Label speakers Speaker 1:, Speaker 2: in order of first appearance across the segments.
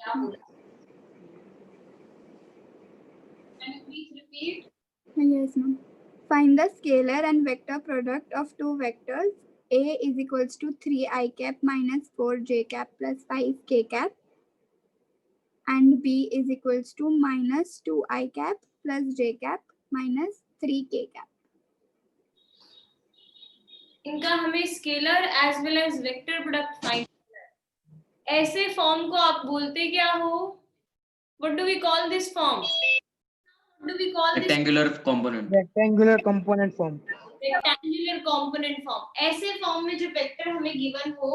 Speaker 1: क्या बोला? Can you please repeat?
Speaker 2: Yes, ma'am. Find the scalar and vector product of two vectors. A is equals to 3 I cap minus 4 j cap plus 5 k cap. And B is equals to minus 2 I cap plus j cap minus 3 k cap.
Speaker 1: इनका हमें scalar as well as vector product find करना है। ऐसे form को आप बोलते क्या हो? What do we call this form? What do we call this?
Speaker 3: rectangular component.
Speaker 4: Rectangular component form.
Speaker 1: Rectangular component form. ऐसे फॉर्म में जो वेक्टर हमें गिवन हो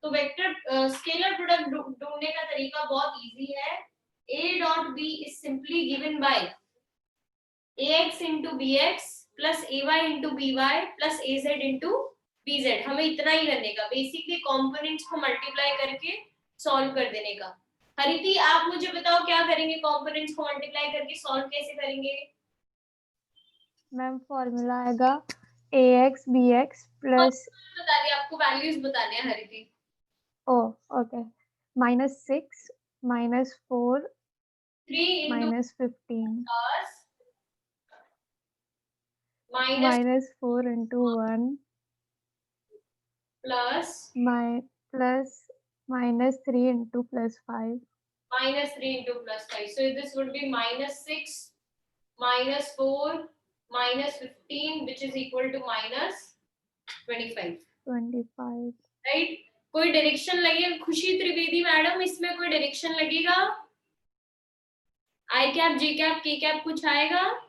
Speaker 1: तो वेक्टर स्केलर प्रोडक्ट ढूंढने का तरीका बहुत इजी है। a dot b is simply given by ax into bx plus ay into by plus az into bz। हमें इतना ही करने का, बेसिकली कंपोनेंट्स को मल्टीप्लाई करके सॉल्व कर देने का। हरिति आप मुझे बताओ क्या करेंगे? कंपोनेंट्स को मल्टीप्लाई करके सॉल्व कैसे करेंगे?
Speaker 5: मैम फॉर्मूला आएगा ax bx प्लस
Speaker 1: बता दिए, आपको वैल्यूज बताने हैं हरिति।
Speaker 5: ओ okay -6 -4
Speaker 1: 3 into
Speaker 5: -15
Speaker 1: plus minus
Speaker 5: -4 into 1
Speaker 1: plus
Speaker 5: plus -3 into +5
Speaker 1: minus 3 into plus 5. So this would be -6 -4 -15 which is equal to -25.
Speaker 5: 25
Speaker 1: right? कोई डायरेक्शन लगे? खुशी त्रिवेदी मैडम, इसमें कोई डायरेक्शन लगेगा? I cap J cap K cap कुछ आएगा?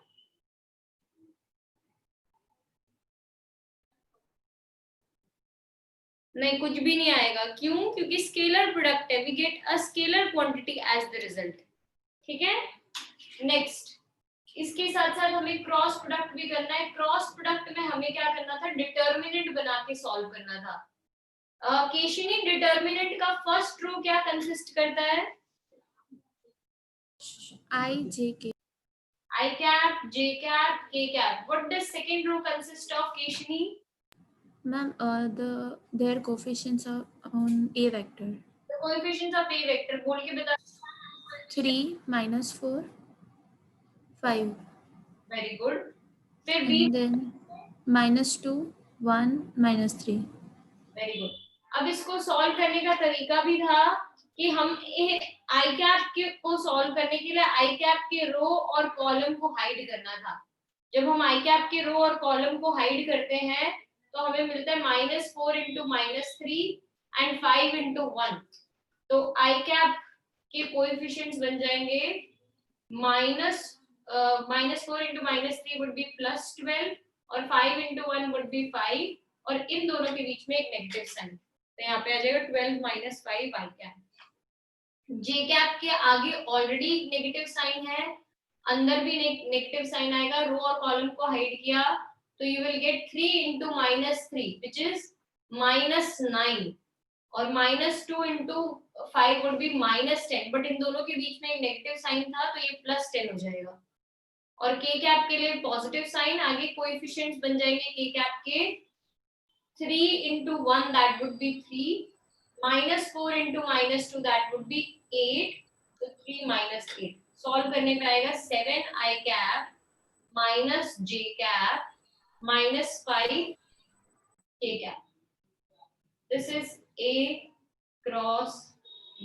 Speaker 1: नहीं, कुछ भी नहीं आएगा। क्यों? क्योंकि स्केलर प्रोडक्ट है, we get a scalar quantity as the result. ठीक है, नेक्स्ट इसके साथ साथ हमें क्रॉस प्रोडक्ट भी करना है। क्रॉस प्रोडक्ट में हमें क्या करना था? डिटर्मिनेंट बना के सॉल्व करना था। केशिनी, डिटर्मिनेंट का फर्स्ट रो क्या कंसिस्ट करता है?
Speaker 6: I j k
Speaker 1: I cap, j cap, k cap. What does second row consist of, Keshini?
Speaker 6: ma'am, their coefficients are on a vector.
Speaker 1: The coefficients of a vector बोल के बता।
Speaker 6: 3 -4 5
Speaker 1: Very good. फिर b,
Speaker 6: and then -2 1 -3.
Speaker 1: Very good. अब इसको solve करने का तरीका भी था कि हम आई कैप के को सॉल्व करने के लिए आई कैप के रो और कॉलम को हाइड करना था। जब हम आई कैप के रो और कॉलम को हाइड करते हैं तो हमें मिलता है -4 into -3 and 5 into 1। तो आई कैप के कोएफिशिएंट्स बन जाएंगे -4 into -3 would be +12 और 5 into 1 would be 5 और इन दोनों के बीच में एक नेगेटिव साइन, तो यहाँ पे आ जाएगा 12 - 5 आई कैप। जे कैप के आगे ऑलरेडी नेगेटिव साइन है, अंदर भी नेगेटिव साइन आएगा। रो और कॉलम को हाइड किया तो you will get 3 into -3 which is -9 और -2 into 5 would be -10, but in दोनों के बीच में एक नेगेटिव साइन था तो ये +10 हो जाएगा। और के कैप के लिए पॉजिटिव साइन, आगे कोएफिशिएंट्स बन जाएंगे के कैप के 3 into 1 that would be 3, -4 into -2 that would be 8, so 3 - 8 solve करने पे आएगा 7 I cap minus j cap minus 5 k cap. This is A cross B.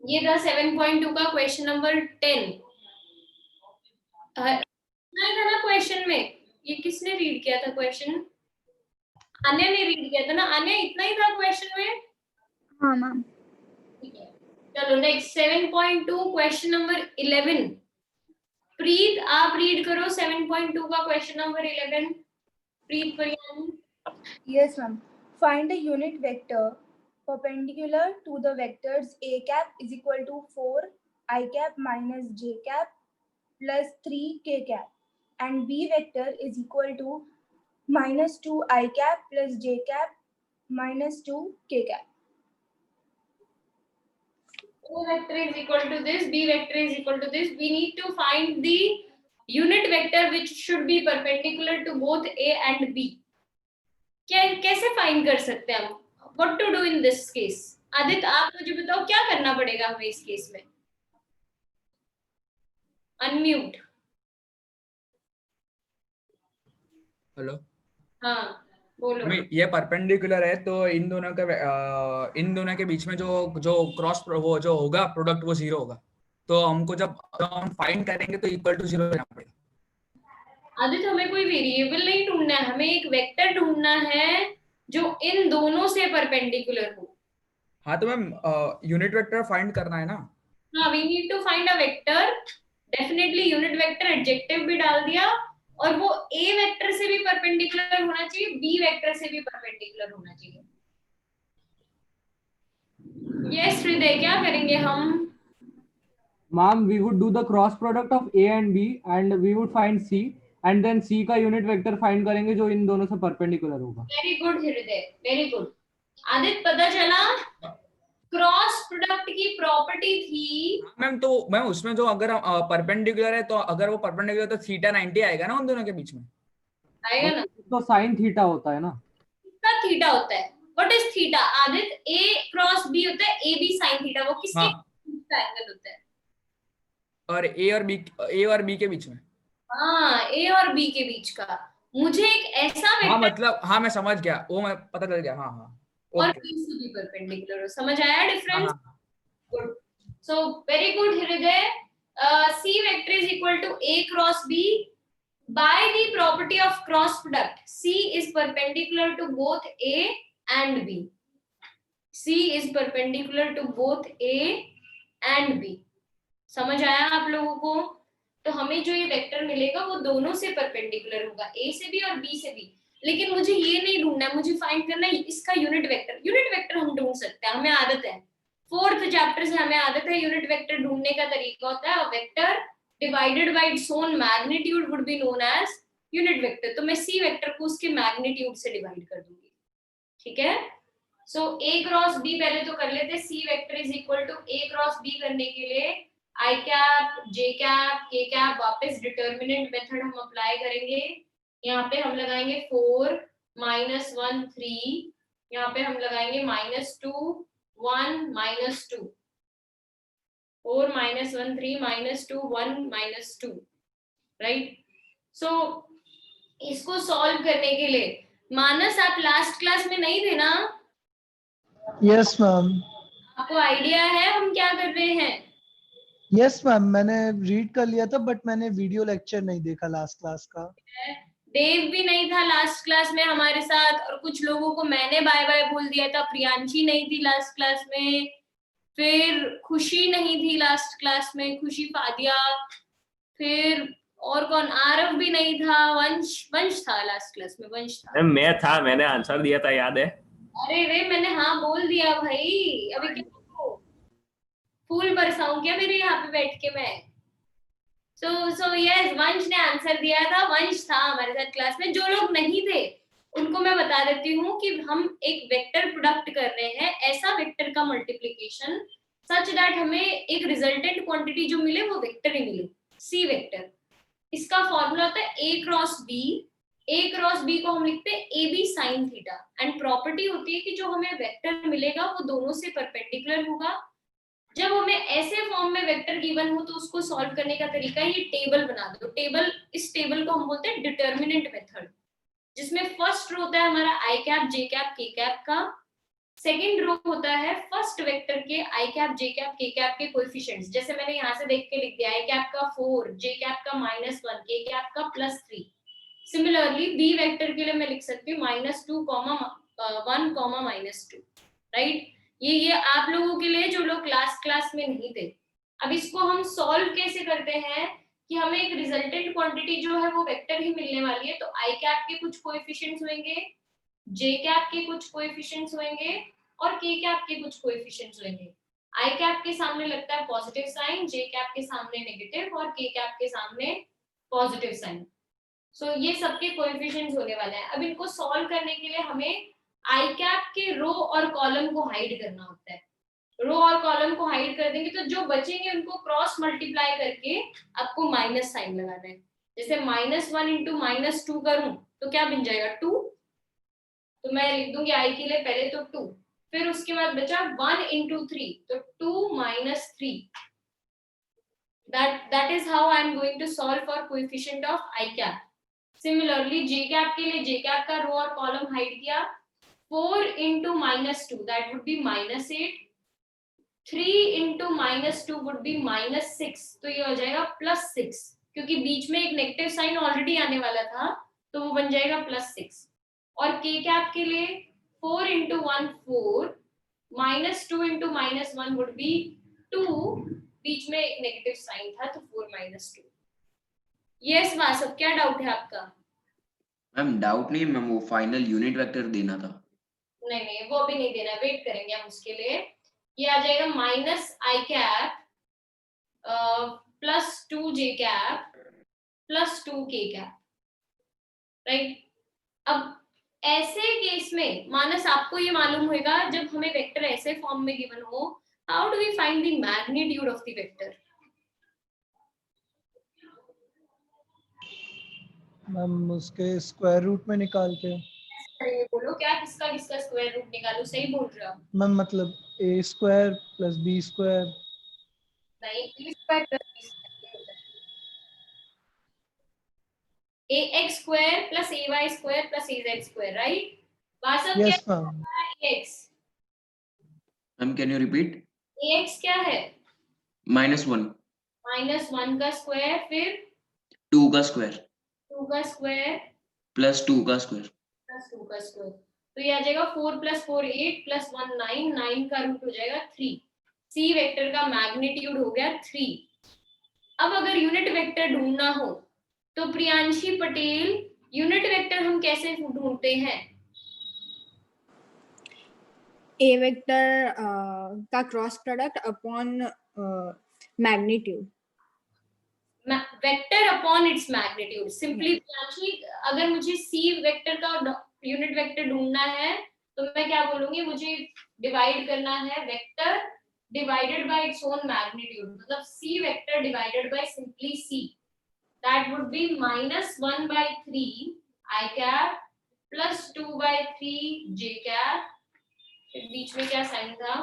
Speaker 1: ये था 7.2 का क्वेश्चन नंबर 10। नहीं था ना क्वेश्चन में? ये किसने रीड किया था क्वेश्चन? अन्य ने रीड किया था ना? अन्य, इतना ही था क्वेश्चन में?
Speaker 2: हाँ मैम।
Speaker 1: ठीक है, चलो नेक्स्ट 7.2 क्वेश्चन नंबर 11। प्रीत आप रीड करो 7.2 का question number 11। Preet Pariyani.
Speaker 7: Yes, ma'am. Find a unit vector perpendicular to the vectors a cap is equal to 4 I cap minus j cap plus 3 k cap and b vector is equal to -2 I cap plus j cap minus 2 k cap.
Speaker 1: A vector is equal to this, b vector is equal to this. We need to find the unit vector which should be perpendicular to both A and B. कैसे find कर सकते हैं हम? What to do in this case? Aditya आप मुझे बताओ क्या करना पड़ेगा हमें इस केस में? अनम्यूट।
Speaker 3: हेलो,
Speaker 1: हाँ बोलो।
Speaker 3: हमें ये परपेंडिकुलर है तो इन दोनों के बीच में जो जो क्रॉस वो जो होगा प्रोडक्ट वो 0 होगा। तो हमको जब हम फाइंड करेंगे तो इक्वल टू 0 लेना पड़ेगा।
Speaker 1: आदित्य हमें कोई वेरिएबल नहीं ढूंढना है, हमें एक वेक्टर ढूंढना है जो इन दोनों से परपेंडिकुलर हो।
Speaker 3: हाँ तो मैम यूनिट वेक्टर फाइंड करना है ना।
Speaker 1: हाँ, we need to find a vector. Definitely unit vector adjective भी डाल दिया, और वो ए वेक्टर से भी परपेंडिकुलर होना चाहिए, बी वेक्टर से भी परपेंडिकुलर होना चाहिए। यस हृदय, क्या करेंगे हम?
Speaker 4: Ma'am, we would do the cross product of A and B and we would find C and then C का यूनिट वेक्टर फाइंड करेंगे जो इन दोनों से परपेंडिकुलर होगा।
Speaker 1: वेरी गुड हृदय, वेरी गुड। आदित्य पता चला क्रॉस प्रोडक्ट की प्रॉपर्टी थी।
Speaker 3: मैम तो मैम उसमें जो अगर परपेंडिकुलर है तो अगर वो परपेंडिकुलर तो थीटा 90 आएगा ना उन दोनों के बीच में।
Speaker 1: आएगा ना?
Speaker 4: तो साइन थीटा होता है ना।
Speaker 1: कितना थीटा होता है? What is theta? Aditya A cross B होता है ए बी साइन थीटा, वो किसके एंगल होता है?
Speaker 3: और ए और बी के बीच में।
Speaker 1: हाँ, ए और बी के बीच का। मुझे एक ऐसा
Speaker 3: हाँ
Speaker 1: वेक्टर
Speaker 3: मतलब हाँ मैं समझ गया, वो मैं पता चल गया। हाँ हाँ
Speaker 1: और
Speaker 3: ओके।
Speaker 1: बी से भी परपेंडिकुलर हो। समझ आया डिफरेंस?
Speaker 3: हाँ
Speaker 1: good. So very good Hriday. C vector is equal to A cross B by the property of cross product. C is perpendicular to both A and B. C is perpendicular to both A and B. समझ आया आप लोगों को? तो हमें जो ये vector मिलेगा वो दोनों से परपेंडिकुलर होगा, A से भी और B से भी। लेकिन मुझे ये नहीं ढूंढना है, मुझे फाइंड करना है इसका यूनिट वेक्टर। यूनिट वेक्टर हम ढूंढ सकते हैं, हमें आदत है। 4th चैप्टर से हमें आदत है यूनिट वेक्टर ढूंढने का तरीका होता है vector divided by its own magnitude would be known as unit vector। तो मैं c वेक्टर को उसके मैग्नीट्यूड से डिवाइड कर दूंगी, ठीक है? सो a क्रॉस b पहले तो कर लेते हैं। c vector is equal to a cross b करने के लिए i cap, j cap, k cap, वापस डिटर्मिनेंट मेथड हम अप्लाई करेंगे। यहाँ पे हम लगाएंगे 4 -1 3, यहाँ पे हम लगाएंगे -2 1 -2, 4 -1 3 -2 1 -2, राइट? सो इसको सॉल्व करने के लिए मानस आप लास्ट क्लास में नहीं थे ना?
Speaker 8: Yes ma'am.
Speaker 1: आपको आइडिया है हम क्या कर रहे हैं?
Speaker 8: यस मैम, मैंने रीड कर लिया था बट मैंने वीडियो लेक्चर नहीं देखा लास्ट क्लास का।
Speaker 1: देव भी नहीं था लास्ट क्लास में हमारे साथ, और कुछ लोगों को मैंने बाय बाय बोल दिया था। प्रियांशी नहीं थी लास्ट क्लास में, फिर खुशी नहीं थी लास्ट क्लास में, खुशी फादिया, फिर और कौन, आरव भी नहीं था, वंश था लास्ट क्लास में, वंश था।
Speaker 9: मैं था, मैंने आंसर दिया था, याद है?
Speaker 1: अरे रे मैंने हाँ बोल दिया भाई, अभी क्या फूल बरसाऊं क्या मेरे यहाँ पे बैठ के मैं? सो यस, वंश ने आंसर दिया था, वंश था हमारे साथ क्लास में। जो लोग नहीं थे उनको मैं बता देती हूँ कि हम एक वेक्टर प्रोडक्ट कर रहे हैं, ऐसा वेक्टर का मल्टीप्लिकेशन सच दैट हमें एक रिजल्टेंट क्वांटिटी जो मिले वो वेक्टर ही मिले, सी वेक्टर। इसका फॉर्मूला होता है a cross b। a cross b को हम लिखते हैं A B sine theta, and property होती है कि जो हमें वेक्टर मिलेगा वो दोनों से परपेंडिकुलर होगा। जब हमें ऐसे फॉर्म में वेक्टर गिवन हो तो उसको सॉल्व करने का तरीका ये टेबल बना दो। टेबल, इस टेबल को हम बोलते हैं डिटर्मिनेंट मेथड, जिसमें फर्स्ट रो होता है हमारा आई cap, J cap, K cap का। सेकेंड रो होता है फर्स्ट वेक्टर के आई cap, J cap, K cap के कोएफिशिएंट्स। जैसे मैंने यहाँ से देख के लिख दिया, आई कैप का 4, जे कैप का -1, के कैप का +3। सिमिलरली बी वेक्टर के लिए मैं लिख सकती हूँ -2, -1, -2, राइट? ये आप लोगों के लिए जो लोग क्लास में नहीं थे। अब इसको हम सॉल्व कैसे करते हैं कि हमें एक रिजल्टेंट क्वांटिटी जो है वो वेक्टर ही मिलने वाली है। तो आई कैप के कुछ कोएफिशिएंट्स होंगे, जे कैप के कुछ कोएफिशिएंट्स होंगे और के कैप के कुछ कोएफिशिएंट्स होंगे। आई कैप के सामने लगता है पॉजिटिव साइन, जे कैप के सामने नेगेटिव और के कैप के सामने पॉजिटिव साइन। सो ये सबके कोएफिशिएंट्स होने वाले हैं। अब इनको सॉल्व करने के लिए हमें आई कैप के रो और कॉलम को हाइड करना होता है। रो और कॉलम को हाइड कर देंगे तो जो बचेंगे उनको क्रॉस मल्टीप्लाई करके आपको माइनस साइन लगाना है। जैसे -1 इंटू -2 करूं तो क्या बन जाएगा 2, तो मैं लिख दूंगी i के लिए पहले तो 2, फिर उसके बाद बचा 1 इंटू 3 तो 2 - 3. that is how I am going to solve for coefficient of I cap. Similarly J cap के लिए J cap का रो और कॉलम हाइड किया, 4 into -2 that would be -8, 3 into -2 would be -6, तो ये हो जाएगा +6, क्योंकि बीच में एक नेगेटिव साइन ऑलरेडी आने वाला था तो वो बन जाएगा +6. और K cap के लिए 4 into 1 4, -2 into -1 would be 2, बीच में एक नेगेटिव साइन था तो 4 - 2. यस वासव, क्या डाउट है आपका?
Speaker 10: मैम डाउट नहीं मैम, वो फाइनल यूनिट वेक्टर देना था।
Speaker 1: नहीं वो अभी नहीं देना, वेट करेंगे हम उसके लिए. ये आ जाएगा -i cap +2j cap +2k cap, right. अब ऐसे केस में मानस आपको ये मालूम होगा जब हमें वेक्टर ऐसे फॉर्म में गिवन हो, how do we find the magnitude of the vector?
Speaker 8: Ma'am उसके स्क्वायर रूट में निकाल के।
Speaker 1: अरे बोलो क्या, किसका किसका स्क्वायर रूट निकालो, सही बोल रहे हो आप.
Speaker 8: मैम मतलब a square plus b square.
Speaker 1: नहीं, b square plus b square, ax square plus ay square plus az square, right. Vasav क्या
Speaker 8: यस मैम।
Speaker 1: है ax?
Speaker 10: Ma'am can you repeat?
Speaker 1: ax क्या है?
Speaker 10: -1
Speaker 1: -1 का स्क्वायर, फिर
Speaker 10: 2 का स्क्वायर
Speaker 1: 2 का स्क्वायर
Speaker 10: प्लस 2 का स्क्वायर
Speaker 1: प्लस 2 का स्क्वायर, तो ये आ जाएगा 4 + 4 8 + 1 9, 9 का रूट हो जाएगा 3. सी वेक्टर का मैग्नीट्यूड हो गया 3. अब अगर यूनिट वेक्टर ढूंढना हो तो प्रियांशी पटेल यूनिट वेक्टर हम कैसे ढूंढते हैं?
Speaker 2: ए वेक्टर का cross product upon magnitude.
Speaker 1: Vector upon its magnitude. Simply Priyanshi, अगर मुझे सी वेक्टर का यूनिट वेक्टर ढूंढना है तो मैं क्या बोलूंगी, मुझे डिवाइड करना है vector divided by its own magnitude, मतलब C vector divided by simply C. That would be -1/3 i cap +2/3 j cap, फिर बीच में क्या साइन था,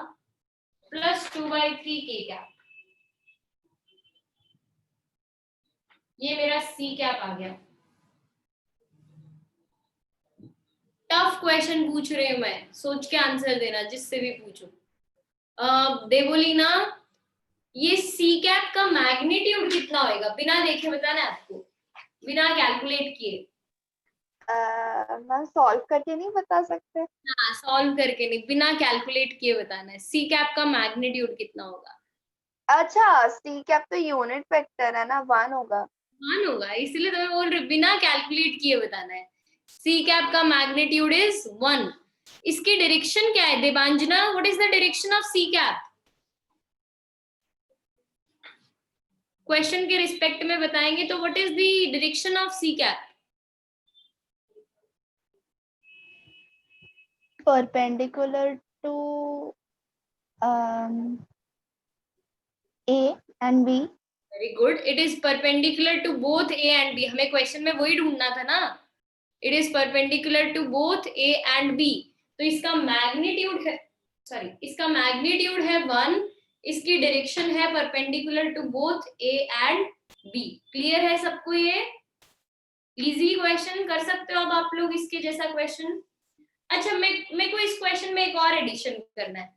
Speaker 1: +2/3 k cap. ये मेरा सी कैप आ गया. टफ क्वेश्चन पूछ रही हूं मैं, सोच के आंसर देना जिससे भी पूछो. देवोलीना, ये सी कैप का मैग्नीट्यूड कितना होएगा? बिना देखे बताना है आपको, बिना कैलकुलेट किए.
Speaker 2: मैं सॉल्व करके नहीं बता सकते.
Speaker 1: हाँ, सॉल्व करके नहीं, बिना कैलकुलेट किए बताना है. सी कैप का मैग्नीट्यूड कितना होगा?
Speaker 2: अच्छा, सी कैप तो यूनिट वेक्टर है ना, 1 होगा.
Speaker 1: 1 होगा, इसलिए तो मैं बोल रही हूँ बिना कैलकुलेट किए बताना है. सी कैप का मैग्नीट्यूड इज 1. इसकी डायरेक्शन क्या है Devanjana? What is the direction of C cap? Question के रिस्पेक्ट में बताएंगे तो what is the direction of C cap?
Speaker 2: Perpendicular to A and B.
Speaker 1: Very good. It is perpendicular to both A and B. हमें question में वही ढूंढना था ना. It is perpendicular to both A and B. तो इसका magnitude है, sorry, इसका मैग्नीट्यूड है 1. इसकी डायरेक्शन है perpendicular to both A and B. Clear है सबको? ये इजी क्वेश्चन कर सकते हो अब आप लोग इसके जैसा क्वेश्चन. अच्छा, मेरे को इस क्वेश्चन में एक और एडिशन करना है.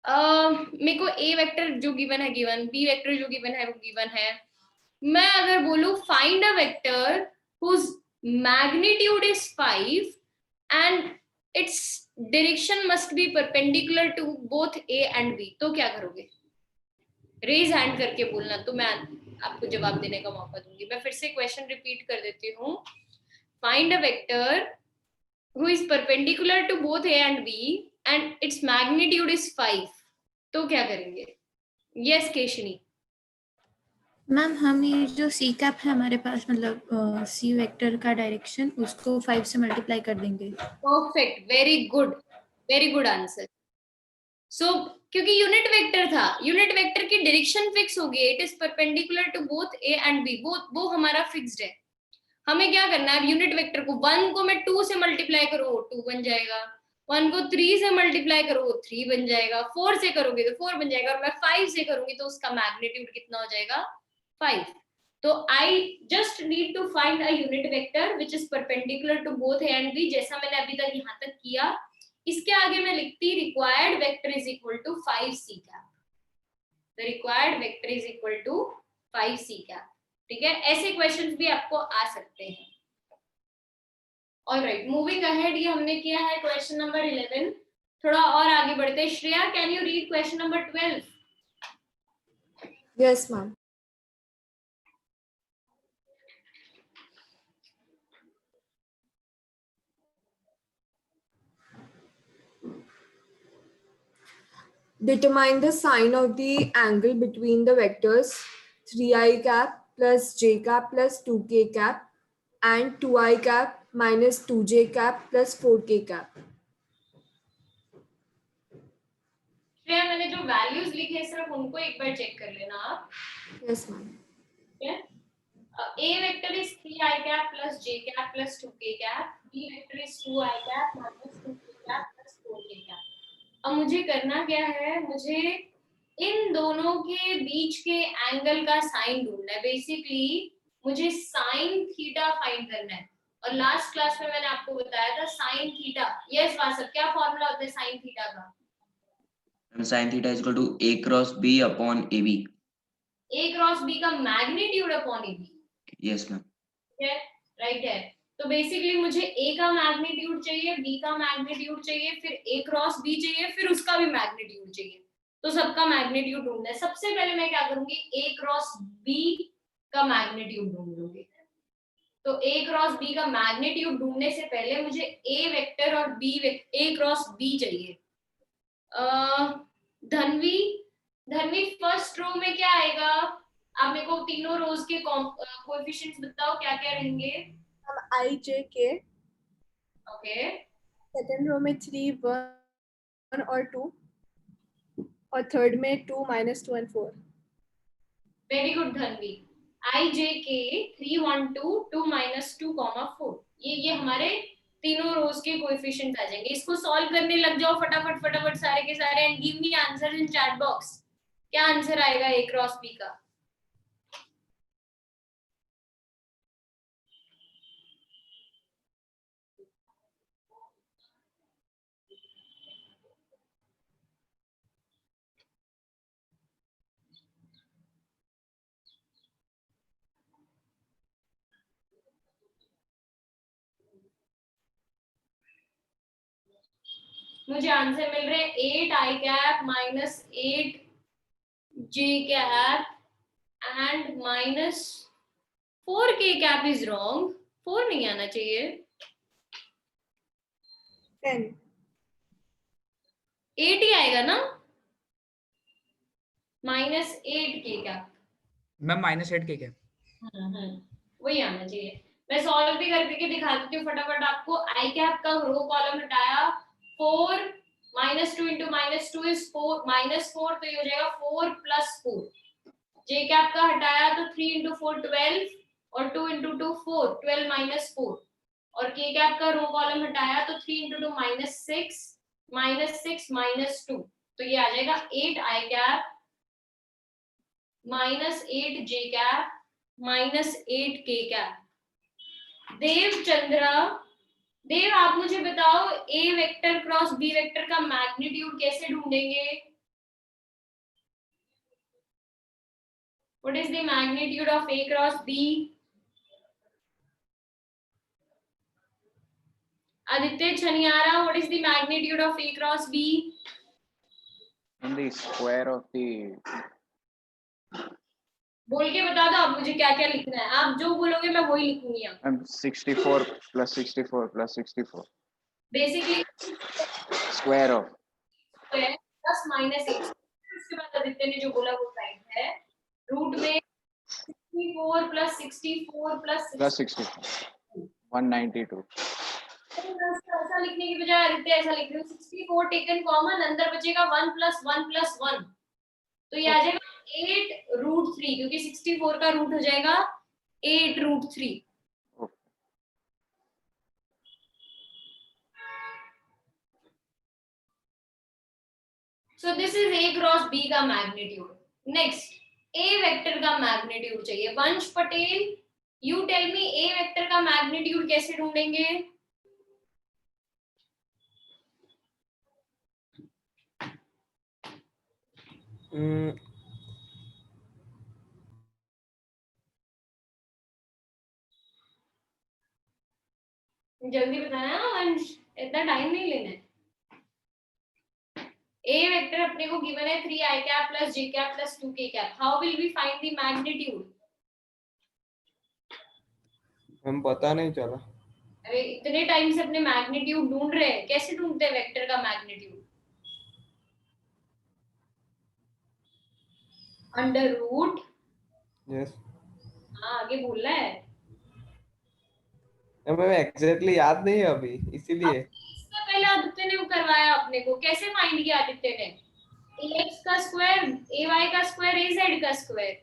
Speaker 1: मेरे को ए वेक्टर जो गिवन है गिवन, बी वेक्टर जो गिवन है वो गिवन है. मैं अगर बोलूं find a vector whose magnitude is 5 and it's direction must be perpendicular to both A and B, तो क्या करोगे? रेज हैंड करके बोलना, तो मैं आपको जवाब देने का मौका दूंगी. मैं फिर से क्वेश्चन रिपीट कर देती हूँ. Find a vector who is perpendicular to both A and B and its magnitude is 5, तो क्या करेंगे? Yes, केशनी.
Speaker 6: मैम हम ये जो सी कैप है हमारे पास, मतलब सी वेक्टर का डायरेक्शन, उसको 5 से मल्टीप्लाई कर देंगे.
Speaker 1: Perfect, very good answer. So क्योंकि यूनिट वेक्टर था, यूनिट वेक्टर की डायरेक्शन फिक्स हो गई, it is perpendicular to both A and B, वो हमारा फिक्स्ड है। हमें क्या करना है, अब यूनिट वेक्टर को 1 को मैं 2 से मल्टीप्लाई करूँ 2 बन जाएगा, 1 को 3 से मल्टीप्लाई करो 3 बन जाएगा, 4 से करोगे तो 4 बन जाएगा, और मैं 5 से करूंगी तो उसका मैग्नीट्यूड कितना हो जाएगा 5। तो I just need to find a unit vector which is perpendicular to both A and B, जैसा मैंने अभी तक यहाँ तक किया। इसके आगे मैं लिखती required vector is equal to 5c cap, the required vector is equal to 5c cap. ठीक है, ऐसे क्वेश्चंस भी आपको आ सकते हैं। ऑलराइट, मूविंग अहेड, ये हमने किया है क्वेश्चन नंबर 11। थोड़ा और आगे बढ़ते हैं। Shreya, can you read question number 12?
Speaker 11: Yes ma'am. Determine the sign of the angle between the vectors 3i cap plus j cap plus 2k cap and 2i cap minus 2j cap plus 4k cap.
Speaker 1: Shreya, मैंने जो values लिखे सिर्फ उनको एक बार check कर लेना आप।
Speaker 11: Yes ma'am.
Speaker 1: ठीक है, a vector is 3i cap plus j cap plus 2k cap, b vector is 2i cap minus 2k cap plus 4k cap। अब मुझे करना क्या है, मुझे इन दोनों के बीच के एंगल का साइन ढूंढना है। बेसिकली मुझे साइन थीटा फाइंड करना है, और लास्ट क्लास में मैंने आपको बताया था साइन थीटा। यस वासव, क्या फॉर्मूला होता है साइन थीटा का?
Speaker 10: Sin theta is equal to a cross b upon ab.
Speaker 1: a cross b का magnitude upon ab।
Speaker 10: Yes ma'am.
Speaker 1: ठीक है, राइट है। तो बेसिकली मुझे a का मैग्नीट्यूड चाहिए, b का मैग्नीट्यूड चाहिए, फिर a क्रॉस b चाहिए, फिर उसका भी मैग्नीट्यूड चाहिए। तो सबका मैग्नीट्यूड ढूंढना है। सबसे पहले मैं क्या करूंगी, a क्रॉस b का मैग्नीट्यूड ढूंढ लूंगी। तो a क्रॉस b का मैग्नीट्यूड ढूंढने से पहले मुझे a वेक्टर और a क्रॉस b चाहिए। धनवी फर्स्ट रो में क्या आएगा? आप मेरे को तीनों रोज के कोएफिशिएंट्स बताओ, क्या क्या रहेंगे?
Speaker 11: I j k.
Speaker 1: Okay,
Speaker 11: second row में 3 1 और 2 और थर्ड में 2 -2 and 4.
Speaker 1: Very good Dhanvi. i j k 3 1 2 2 -2, 4, ये हमारे तीनों रोज के कोएफिशिएंट्स आ जाएंगे। इसको सॉल्व करने लग जाओ फटाफट फटाफट सारे के सारे, and give me answer in chat box. क्या आंसर आएगा a क्रॉस b का? मुझे आंसर मिल रहे हैं 8i cap minus 8j cap and minus 4k cap is wrong. 4 नहीं आना चाहिए,
Speaker 11: 10.
Speaker 1: 8 ही आएगा ना? minus 8k cap.
Speaker 3: Ma'am -8k क्या?
Speaker 1: वही आना चाहिए। मैं सॉल्व भी करके दिखा देती हूँ फटाफट आपको। i कैप का रो कॉलम हटाया, 4 -2 into -2 is 4 -4, तो ये हो जाएगा 4 + 4। j कैप का हटाया तो 3 into 4 12, और 2 into 2 4, 12 - 4। और k कैप का रो कॉलम हटाया तो 3 into 2 -6 -2, तो ये आ जाएगा 8i cap -8j cap -8k cap. देव, आप मुझे बताओ a vector cross b vector का मैग्नीट्यूड कैसे ढूंढेंगे? What is the magnitude of a cross b? Aditya Chaniyara, what is the magnitude of a cross b?
Speaker 12: And the square of the
Speaker 1: बोल के बता दो आप मुझे क्या क्या लिखना है। आप जो बोलोगे मैं वही लिखूंगी। यहाँ
Speaker 12: 64 + 64 + 64.
Speaker 1: Basically
Speaker 12: Square of
Speaker 1: plus minus 8। उसके बाद आदित्य ने जो बोला वो राइट है। रूट में 64 + 64 +
Speaker 12: 64 192.
Speaker 1: ऐसा लिखने की बजाय आदित्य ऐसा लिख रही हूँ 64 टेकन कॉमन, अंदर बचेगा 1 + 1 + 1, तो ये आ जाएगा 8√3 क्योंकि 64 का रूट हो जाएगा 8√3। So this is A cross B का मैग्नीट्यूड। नेक्स्ट A वेक्टर का मैग्नीट्यूड चाहिए। Vansh Patel, you tell me A vector का मैग्नीट्यूड कैसे ढूंढेंगे? जल्दी बताना है वंश, इतना टाइम नहीं लेना है। A वेक्टर अपने को गिवन है 3i cap plus j cap plus 2k cap. How will we find the magnitude?
Speaker 13: हम पता नहीं चला।
Speaker 1: अरे इतने टाइम से अपने मैग्नीट्यूड ढूंढ रहे हैं, कैसे ढूंढते हैं वेक्टर का मैग्नीट्यूड? Under root.
Speaker 13: यस
Speaker 1: हाँ आगे बोलना है।
Speaker 13: हमें एग्जैक्टली याद नहीं है अभी, इसीलिए।
Speaker 1: इससे पहले आदित्य ने वो करवाया अपने को, कैसे फाइंड किया आदित्य ने? ax का स्क्वायर, ay का स्क्वायर, az का स्क्वायर,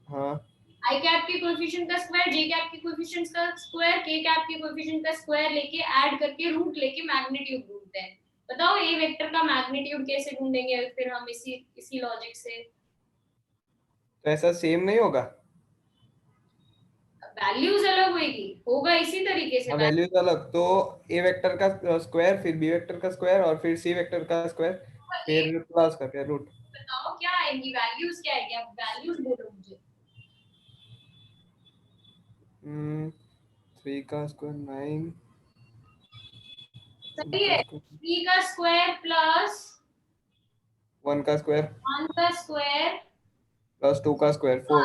Speaker 13: हाँ
Speaker 1: i कैप के कोएफिशिएंट का स्क्वायर, j कैप के कोएफिशिएंट्स का स्क्वायर, k कैप के कोएफिशिएंट का स्क्वायर लेके ऐड करके रूट लेके मैग्नीट्यूड ढूंढते हैं। बताओ a वेक्टर का मैग्नीट्यूड कैसे ढूंढेंगे फिर हम इसी लॉजिक से?
Speaker 13: तो ऐसा सेम नहीं होगा?
Speaker 1: वैल्यूज अलग होगा इसी तरीके से।
Speaker 13: वैल्यूज अलग, तो ए वेक्टर का स्क्वायर, फिर बी वेक्टर का स्क्वायर, और फिर सी वेक्टर का स्क्वायर, फिर प्लस करके रूट।
Speaker 1: बताओ क्या आएंगी वैल्यूज, क्या आएगी? आप वैल्यूज बोलो मुझे।
Speaker 13: 3 का स्क्वायर 9,
Speaker 1: सही है। 3 का स्क्वायर प्लस
Speaker 13: 1 का स्क्वायर
Speaker 1: 1 का स्क्वायर
Speaker 13: प्लस 2 का स्क्वायर 4।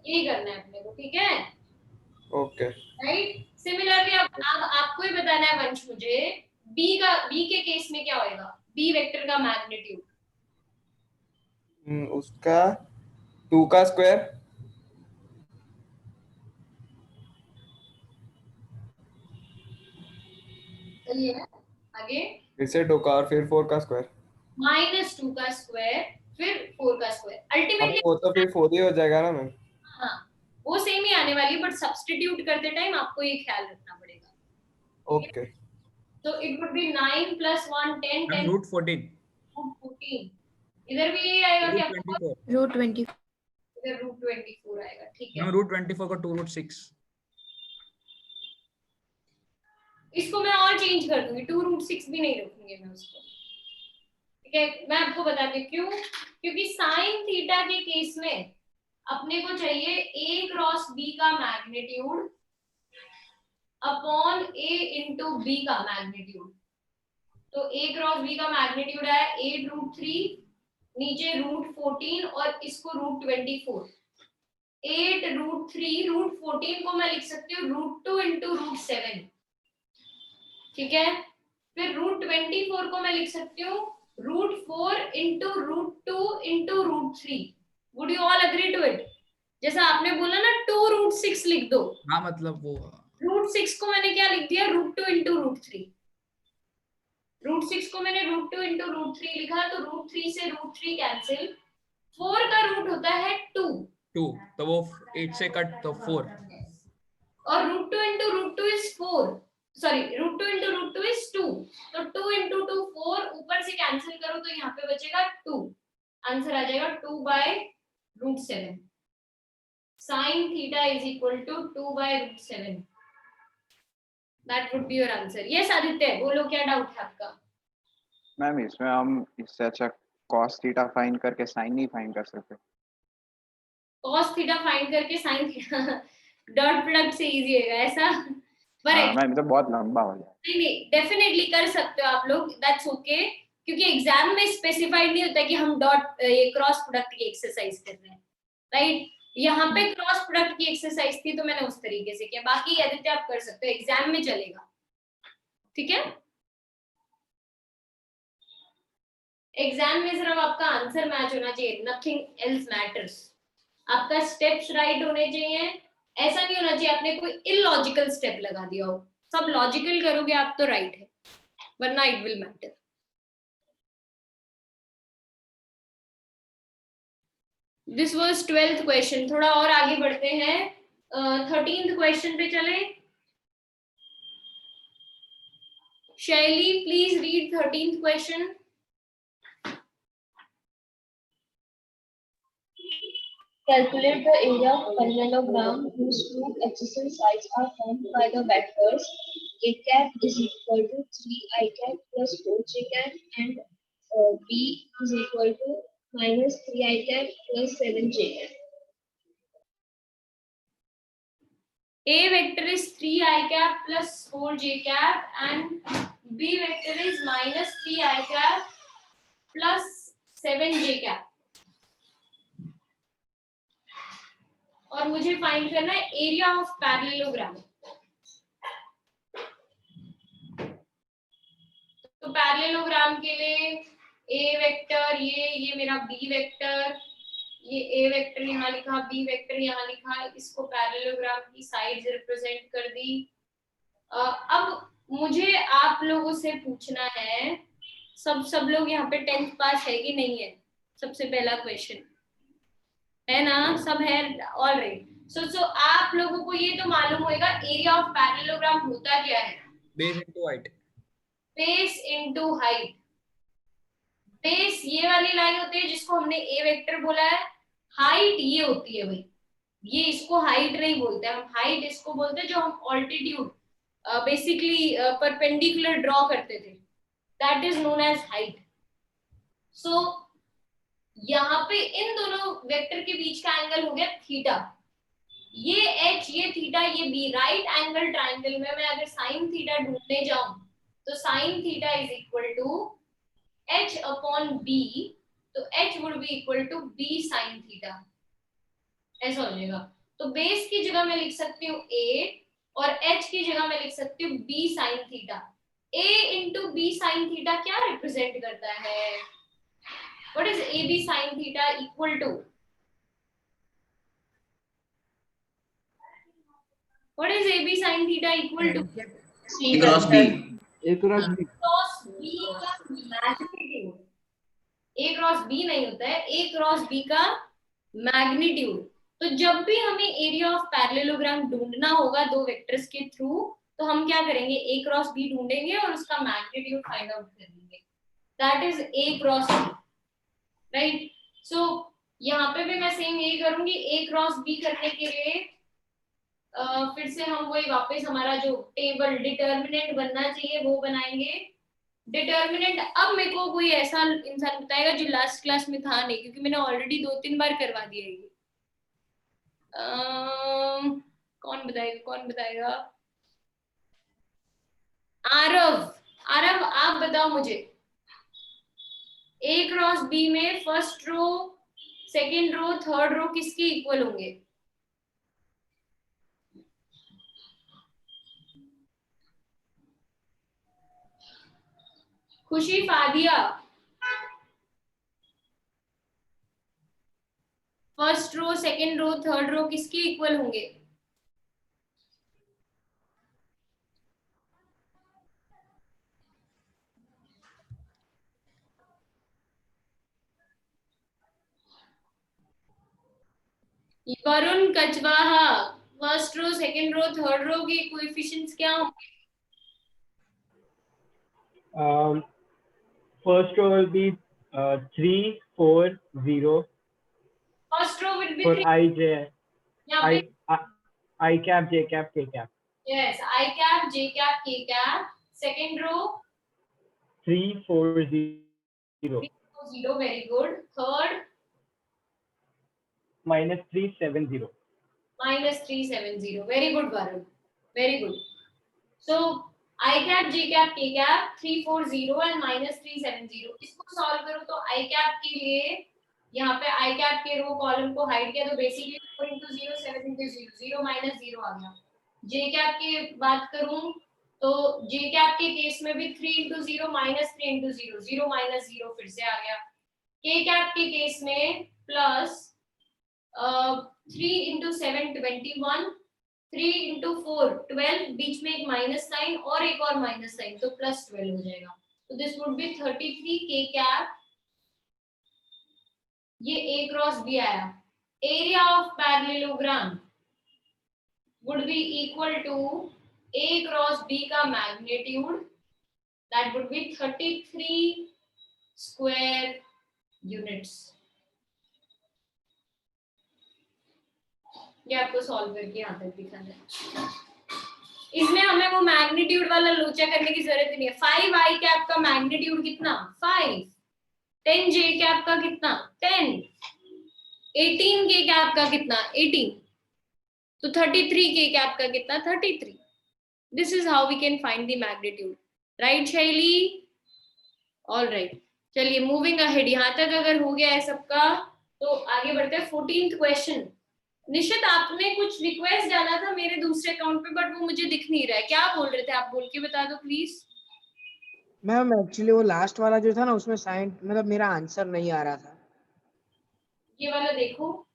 Speaker 1: यही करना है अपने को, ठीक है?
Speaker 13: Okay
Speaker 1: right. सिमिलरली अब आपको ही बताना है वंश मुझे, बी के केस में क्या होएगा? बी वेक्टर का मैग्नीट्यूड
Speaker 13: उसका 2 का स्क्वायर
Speaker 1: सही है। आगे
Speaker 13: फिर से 2 का और फिर 4 का स्क्वायर
Speaker 1: -2 का स्क्वायर फिर 4 का स्क्वायर। अल्टीमेटली
Speaker 13: वो तो फिर 4 ही हो जाएगा ना मैम?
Speaker 1: हाँ वो सेम ही आने वाली, बट सब्स्टिट्यूट करते टाइम आपको ये ख्याल रखना पड़ेगा।
Speaker 13: ओके
Speaker 1: तो it would be 9 + 1 10 10
Speaker 3: root 14।
Speaker 1: Root 14। इधर भी यही आएगा क्या?
Speaker 6: रूट 24।
Speaker 1: इधर रूट 24 आएगा, ठीक है?
Speaker 3: रूट 24 को 2√6।
Speaker 1: इसको मैं और चेंज कर दूंगी, 2√6 भी नहीं रखूंगी मैं उसको, ठीक है? मैं आपको बताती हूँ क्यों। क्योंकि साइन थीटा के केस में अपने को चाहिए a क्रॉस b का magnitude upon a into b का मैग्नीट्यूड। तो a क्रॉस b का मैग्नीट्यूड है 8√3, नीचे √14 और इसको √24। 8√3 √14 को मैं लिख सकती हूँ √2 इंटू √7, ठीक है? फिर √24 को मैं लिख सकती हूँ √4 into √2 into √3। Would you all agree to it? जैसा आपने बोला ना 2√6 लिख दो,
Speaker 3: हाँ मतलब वो
Speaker 1: √6 को मैंने क्या लिख दिया? √2 इंटू √3। √6 को मैंने √2 इंटू √3 लिखा, तो √3 से √3 कैंसिल। 4 का रूट होता है 2,
Speaker 3: तो वो 8 से कट तो 4,
Speaker 1: और √2 into √2 is 4, sorry √2 into √2 is 2, तो 2 इंटू 2 4, ऊपर से कैंसिल करो तो यहाँ पे बचेगा 2। आंसर आ जाएगा 2/√7। sin theta is equal to 2/√7। That would be your answer. Yes Aditya, बोलो क्या डाउट है आपका?
Speaker 12: मैम इसमें हम इससे अच्छा cos थीटा फाइंड करके sin नहीं फाइंड कर सकते?
Speaker 1: cos थीटा फाइंड करके sin थीटा डॉट प्रोडक्ट से इजी है ऐसा? पर
Speaker 12: मैम तो बहुत लंबा हो जाए।
Speaker 1: नहीं डेफिनेटली कर सकते हो आप लोग, दैट्स ओके, क्योंकि एग्जाम में स्पेसिफाइड नहीं होता कि हम डॉट ये क्रॉस प्रोडक्ट की एक्सरसाइज कर रहे हैं, राइट? यहाँ पे क्रॉस प्रोडक्ट की एक्सरसाइज थी तो मैंने उस तरीके से किया, बाकी आदित्य आप कर सकते हो, एग्जाम में चलेगा, ठीक है? एग्जाम में सिर्फ आपका आंसर मैच होना चाहिए, नथिंग एल्स मैटर्स। आपका स्टेप्स राइट होने चाहिए, ऐसा नहीं होना चाहिए आपने कोई इलॉजिकल स्टेप लगा दिया हो, सब लॉजिकल करोगे आप तो राइट है, वरना it will matter. This was 12th question. थोड़ा और आगे बढ़ते हैं, 13th क्वेश्चन पे चले। शैली please read 13th question.
Speaker 14: Calculate the area of parallelogram whose two adjacent sides are formed by the vectors a cap is equal to 3 I cap plus 4j cap and b is equal to minus 3 I cap plus 7j cap.
Speaker 1: A vector is 3 I cap plus 4j cap and B vector is minus 3 I cap plus 7j cap। और मुझे find करना है area of parallelogram. तो parallelogram के लिए ए vector, ये मेरा B vector, ये ए वेक्टर यहाँ लिखा, बी वेक्टर यहाँ लिखा, इसको पैरेललोग्राम की साइड्स रिप्रेजेंट कर दी। अब मुझे आप लोगों से पूछना है, सब लोग यहाँ पे 10th पास है कि नहीं है? सबसे पहला क्वेश्चन है ना, सब है ऑलराइट। सो आप लोगों को ये तो मालूम होगा एरिया ऑफ पैरेललोग्राम होता क्या है?
Speaker 3: Base into height.
Speaker 1: Base into height. Base ये वाली लाइन होती है जिसको हमने ए वेक्टर बोला है, हाइट ये होती है भाई, ये इसको हाइट नहीं बोलते हम, हाइट इसको बोलते हैं जो हम ऑल्टीट्यूड बेसिकली परपेंडिकुलर ड्रॉ करते थे, that is known as height. So यहाँ पे इन दोनों वेक्टर के बीच का एंगल हो गया थीटा, ये एच ये थीटा ये बी। राइट एंगल ट्राइंगल में मैं अगर साइन थीटा ढूंढने जाऊं तो sine theta is equal to h upon b, तो h would be equal to b sine theta, ऐसा हो जाएगा। तो बेस की जगह मैं लिख सकती हूँ a और h की जगह मैं लिख सकती हूँ b sine theta. a into b sine theta क्या रिप्रेजेंट करता है? What is ab sine theta equal to? What is ab sine theta equal to?
Speaker 10: A cross B।
Speaker 4: A cross B।
Speaker 1: Cross b का magnitude. a cross b नहीं होता है, a cross b का magnitude. तो जब भी हमें एरिया ऑफ पैरेललोग्राम ढूंढना होगा दो वेक्टर्स के थ्रू, तो हम क्या करेंगे? a क्रॉस b ढूंढेंगे और उसका मैग्नीट्यूड फाइंड आउट करेंगे, that is a cross b, right. So यहाँ पे भी मैं सेम यही करूंगी। a क्रॉस b करने के लिए फिर से हम वही वापस हमारा जो टेबल डिटर्मिनेंट बनना चाहिए वो बनाएंगे। डिटर्मिनेंट अब मेरे को कोई ऐसा इंसान बताएगा जो लास्ट क्लास में था नहीं, क्योंकि मैंने ऑलरेडी 2-3 बार करवा दिया ये। कौन बताएगा? आरव आप बताओ मुझे, ए क्रॉस बी में first row second row third row किसके इक्वल होंगे? Khushi Fadia, first row second row third row किसके इक्वल होंगे? Varun Kachwaha, first row second row third row के कोएफिशिएंट्स क्या होंगे?
Speaker 15: First row will be 3, 4, 0.
Speaker 1: First row will be
Speaker 15: For
Speaker 1: 3.
Speaker 15: I, J,
Speaker 1: यहाँ पे
Speaker 15: I cap, J cap, K cap.
Speaker 1: yes, I cap, J cap, K cap. Second row
Speaker 15: 3, 4, 0.
Speaker 1: 3, 4, 0. Very good. Third
Speaker 15: Minus 3, 7, 0.
Speaker 1: minus 3, 7, 0. Very good, Varun. Very good. So I cap, J cap, K cap, 3, 4, 0 and minus 3, 7, 0. इसको solve करो तो I cap के लिए यहाँ पे I cap के row column को hide किया तो बेसिकली 4 into 0, 7 into 0, 0 minus 0 आ गया। J cap की बात करूँ तो J cap के केस में भी 3 into 0 minus 3 into 0, 0 minus 0 फिर से आ गया। K cap के केस में प्लस 3 into 7, 21 3 into 4 12, बीच में एक माइनस साइन और एक और माइनस साइन, तो प्लस 12 हो जाएगा. तो this would be 33 k cap. ये a क्रॉस b आया. Area of parallelogram would be equal to a cross b का magnitude, that would be 33 square units. ये आपको सॉल्व करके यहाँ तक दिखाना है. इसमें हमें वो मैग्नीट्यूड वाला लोचा करने की जरूरत नहीं है. 5 आई कैप का मैग्नीट्यूड कितना? 5. 10 जे कैप का कितना? 10. 18 के कैप का कितना? 18. तो 33 के कैप का कितना? 33. This is how we can find the magnitude. Right Shaily? All right, चलिए मूविंग अहेड. यहाँ तक अगर हो गया है सबका तो आगे बढ़ते हैं. 14th question. निशित, आपने कुछ रिक्वेस्ट डाला था मेरे दूसरे अकाउंट पे, बट वो मुझे दिख नहीं रहा है. क्या बोल रहे थे आप? बोल के बता दो प्लीज.
Speaker 16: मैम एक्चुअली वो लास्ट वाला जो था ना, उसमें साइन मतलब मेरा आंसर नहीं आ रहा था.
Speaker 1: ये वाला देखो.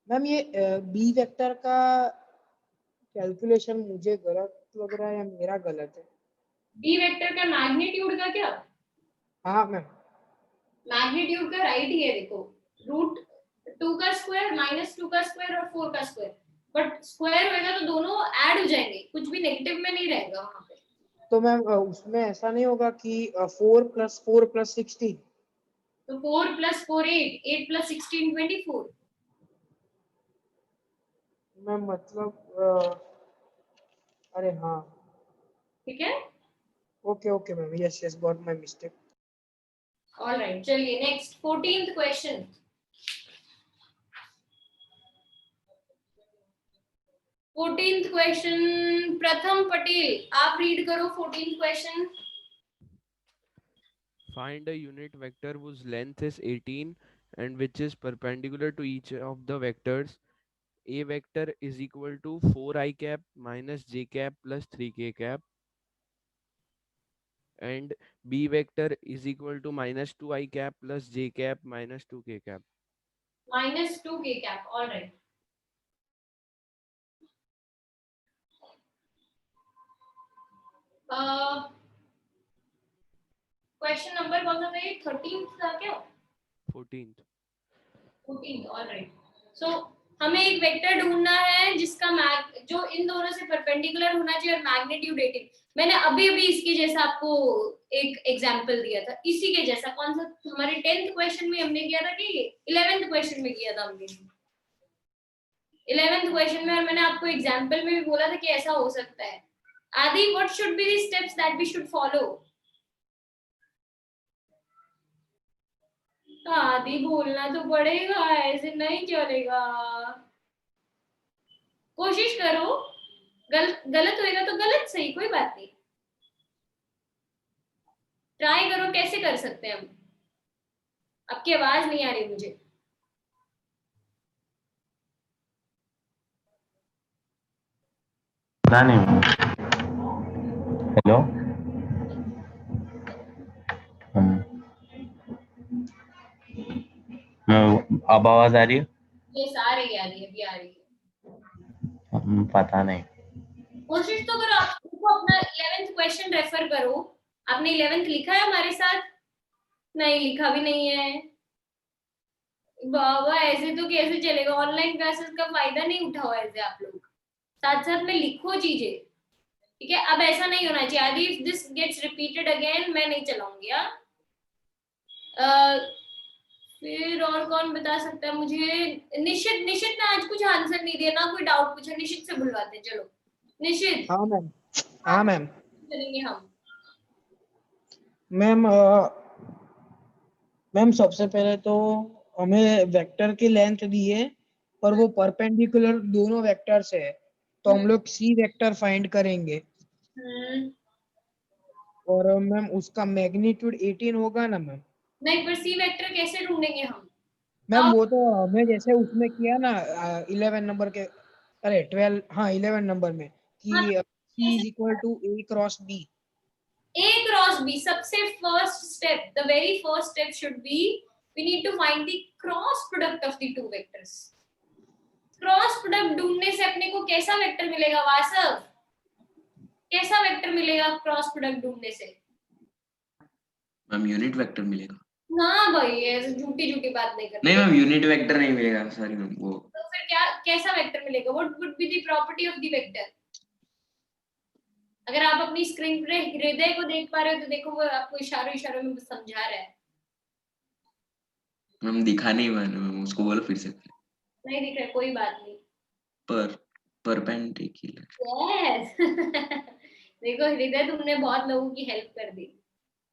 Speaker 16: मैम ये बी वेक्टर का कैलकुलेशन मुझे गलत लग रहा है या मेरा गलत है?
Speaker 1: बी वेक्टर का मैग्नीट्यूड का क्या?
Speaker 16: हाँ मैम,
Speaker 1: मैग्नीट्यूड का राइट ही है. देखो, रूट 2 का स्क्वायर माइनस 2 का स्क्वायर और 4 का स्क्वायर, बट स्क्वायर होएगा तो दोनों ऐड हो जाएंगे, कुछ भी नेगेटिव में नहीं रहेगा वहां पे.
Speaker 16: तो मैम उसमें ऐसा नहीं होगा कि 4 + 4 + 16?
Speaker 1: तो 4 + 4 8, 8 + 16 24.
Speaker 16: मैम मतलब अरे हाँ,
Speaker 1: ठीक है.
Speaker 16: Okay okay ma'am, yes yes, got my mistake.
Speaker 1: All right, चलिए नेक्स्ट 14th क्वेश्चन. प्रथम पटेल, आप रीड करो 14th question.
Speaker 17: Find a unit vector whose length is 18 and which is perpendicular to each of the vectors. A vector is equal to 4 I cap minus j cap plus 3 k cap, and B vector is equal to minus 2 I cap plus j cap minus 2 k cap.
Speaker 1: Minus 2 k cap. All right. Question number कौन सा था ये? 13th था क्या?
Speaker 17: 14th.
Speaker 1: 14th. All right. सो हमें एक vector ढूंढना है जिसका जो इन दोनों से परपेंडिकुलर होना चाहिए और मैग्नीट्यूड 18. मैंने अभी इसके जैसा आपको एक एग्जांपल दिया था, इसी के जैसा. कौन सा? हमारे 10th क्वेश्चन में हमने किया था कि 11th क्वेश्चन में किया था हमने? 11th क्वेश्चन में. और मैंने आपको एग्जांपल में भी बोला था कि ऐसा हो सकता है. Adi, what should be the steps that we should follow? Adi बोलना तो पड़ेगा, ऐसे नहीं चलेगा. कोशिश करो. गलत होएगा तो गलत, सही कोई बात नहीं. ट्राई करो. कैसे कर सकते हैं हम? आपकी आवाज नहीं आ रही मुझे.
Speaker 18: पता नहीं. हेलो. अब आवाज आ रही है?
Speaker 1: ये सारे आ रही है, अभी आ रही है.
Speaker 18: पता नहीं.
Speaker 1: कोशिश तो करो. आपको अपना 11th क्वेश्चन रेफर करो. आपने 11th लिखा है हमारे साथ? नहीं लिखा भी नहीं है. बाबा ऐसे तो कैसे चलेगा? ऑनलाइन क्लासेस का फायदा नहीं उठाओ ऐसे आप लोग. साथ साथ में लिखो चीजें, ठीक है? अब ऐसा नहीं होना चाहिए. Adi, if this gets repeated again, मैं नहीं चलाऊंगी. फिर और कौन बता सकता है मुझे? निशित ने आज कुछ आंसर नहीं दिया ना, कोई डाउट पूछा. निशित से बुलवाते हैं. चलो निशित.
Speaker 16: हाँ मैम. हाँ मैम.
Speaker 1: चलेंगे हम.
Speaker 16: मैम सबसे पहले तो हमें वेक्टर की लेंथ दी है और वो परपेंडिकुलर दोनों वेक्टर्स है, तो हम लोग सी वेक्टर फाइंड करेंगे. और मैम उसका मैग्नीट्यूड 18 होगा ना मैम?
Speaker 1: नहीं, पर सी वेक्टर कैसे ढूंढेंगे हम?
Speaker 16: मैम वो तो हमें जैसे उसमें किया ना 11 नंबर के, अरे 11 नंबर में कि C = A × B.
Speaker 1: A × cross b, सबसे first step, the very first step should be we need to find the cross product of the two vectors. Cross product ढूंढने से अपने को कैसा वेक्टर मिलेगा वासव? कैसा वेक्टर मिलेगा क्रॉस प्रोडक्ट ढूंढने से?
Speaker 10: मैम यूनिट वेक्टर मिलेगा।
Speaker 1: ना भाई ऐसे झूठी झूठी बात नहीं करते।
Speaker 10: नहीं मैम यूनिट वेक्टर नहीं मिलेगा, सॉरी मैम। वो
Speaker 1: तो फिर क्या कैसा वेक्टर मिलेगा? What would be the property of the vector? अगर आप अपनी स्क्रीन पे हृदय को देख पा रहे हो तो देखो वो आपको इशारों इशारों में समझा रहा है।
Speaker 10: मैम दिखा नहीं मैंने, उसको बोलो फिर से।
Speaker 1: नहीं दिख रहा, कोई बात नहीं।
Speaker 10: परपेंडिकुलर।
Speaker 1: यस देखो हृदय, तुमने बहुत लोगों की हेल्प कर दी,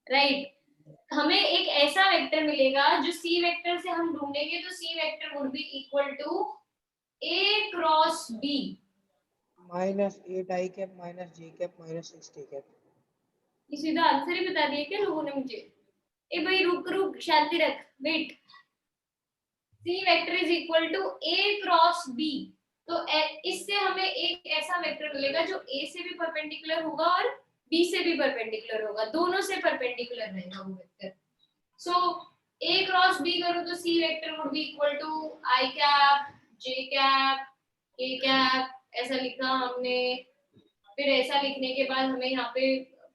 Speaker 1: राइट। हमें एक ऐसा वेक्टर मिलेगा जो सी वेक्टर से हम ढूंढेंगे तो C vector would be equal to A cross B
Speaker 16: -8 i cap -j cap -6 k cap.
Speaker 1: ये सीधा आंसर ही बता दिया क्या लोगों ने मुझे? ए भाई रुक रुक, शांति रख, wait. C vector is equal to A cross B, तो इससे हमें एक ऐसा वेक्टर मिलेगा जो ए से भी परपेंडिकुलर होगा और बी से भी परपेंडिकुलर होगा, दोनों से परपेंडिकुलर रहेगा वो vector. So A cross B करूं तो C vector would be equal to I cap J cap K cap, ऐसा लिखा हमने। फिर ऐसा लिखने के बाद हमें यहाँ पे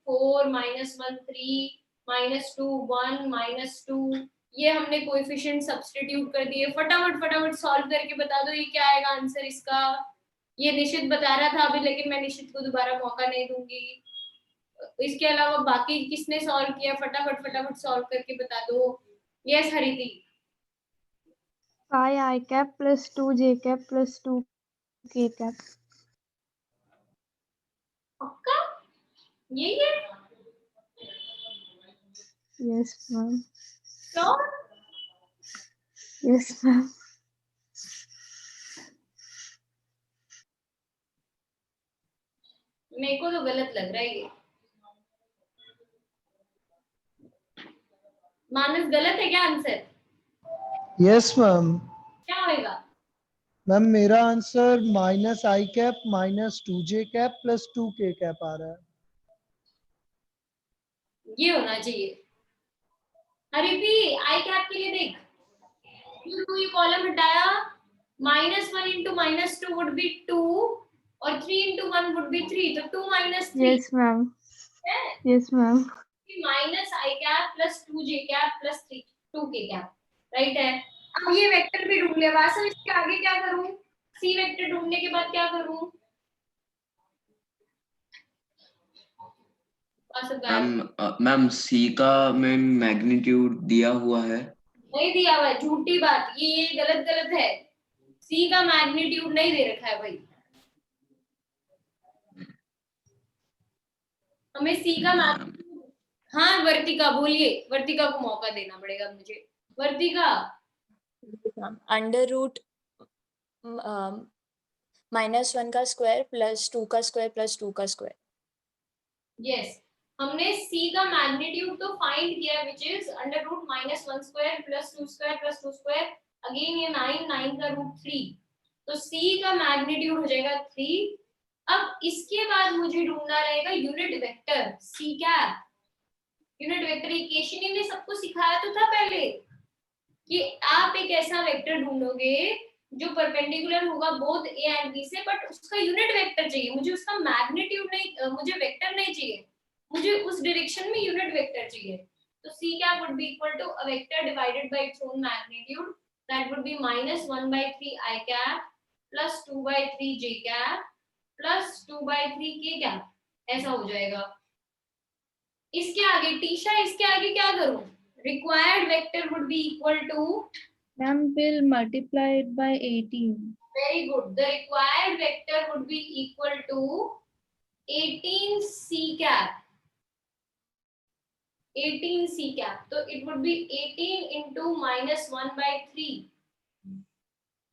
Speaker 1: 4 -1 3 -2 1 -2 ये हमने कोएफिशिएंट सब्स्टिट्यूट कर दिए। फटाफट सॉल्व करके बता दो ये क्या आएगा आंसर इसका। ये निशित बता रहा था अभी, लेकिन मैं निशित को दोबारा मौका नहीं दूंगी। इसके अलावा बाकी किसने सॉल्व किया? फटाफट सॉल्व करके बता दो। Yes Hariti.
Speaker 5: 5 i cap plus 2 j cap plus 2 k cap।
Speaker 1: पक्का यही है?
Speaker 5: Yes ma'am.
Speaker 1: Sure?
Speaker 5: Yes ma'am.
Speaker 1: मेरे को तो गलत लग रहा है ये। मानस गलत है क्या आंसर?
Speaker 8: Yes ma'am.
Speaker 1: क्या होएगा?
Speaker 8: मैम मेरा answer -i cap -2j cap plus 2k cap आ रहा है।
Speaker 1: ये होना चाहिए। हरिति आई कैप के लिए देख, ये कॉलम हटाया, -1 into -2 would be 2 और 3 into 1 would be 3, तो 2 - 3।
Speaker 5: Yes ma'am. Yes ma'am.
Speaker 1: Minus I cap plus 2j cap plus 2k cap, right है। अब ये वेक्टर भी ढूंढ लिया, वास्तव इसके आगे क्या करूं? सी वेक्टर ढूंढने के बाद क्या करूं?
Speaker 10: मैम सी का में मैग्नीट्यूड दिया हुआ है।
Speaker 1: नहीं दिया हुआ है, झूठी बात, ये गलत है। सी का मैग्नीट्यूड नहीं दे रखा है भाई। हमें सी का मैग्नीट्यूड, हाँ वर्तिका बोलिए, वर्तिका को मौका देना पड़ेगा मुझे। वर्तिका।
Speaker 19: अंडर रूट -1 का स्क्वायर प्लस 2 का स्क्वायर प्लस 2 का स्क्वायर।
Speaker 1: यस, हमने सी का मैग्नीट्यूड तो फाइंड किया which is under root -1 square plus 2 square plus 2 square, again ये 9 का रूट 3, तो सी का मैग्नीट्यूड हो जाएगा 3। अब इसके बाद मुझे ढूंढना रहेगा unit vector C cap. Unit vector Keshini ने सबको सिखाया तो था पहले कि आप एक ऐसा वेक्टर ढूंढोगे जो परपेंडिकुलर होगा बोथ ए एंड बी से, बट उसका यूनिट वेक्टर चाहिए मुझे, उसका मैग्नीट्यूड नहीं, मुझे वेक्टर नहीं चाहिए, मुझे उस डायरेक्शन में यूनिट वेक्टर चाहिए। तो C cap would be equal to a vector divided by its own magnitude, that would be -1/3 i cap plus 2/3 j cap plus 2/3 k cap, ऐसा हो जाएगा। इसके आगे टीशा, इसके आगे क्या करूं? Required vector would be equal to,
Speaker 5: ma'am will multiply it by 18।
Speaker 1: Very good, the required vector would be equal to 18 c cap, 18 c cap, तो इट वुड बी 18 into -1/3,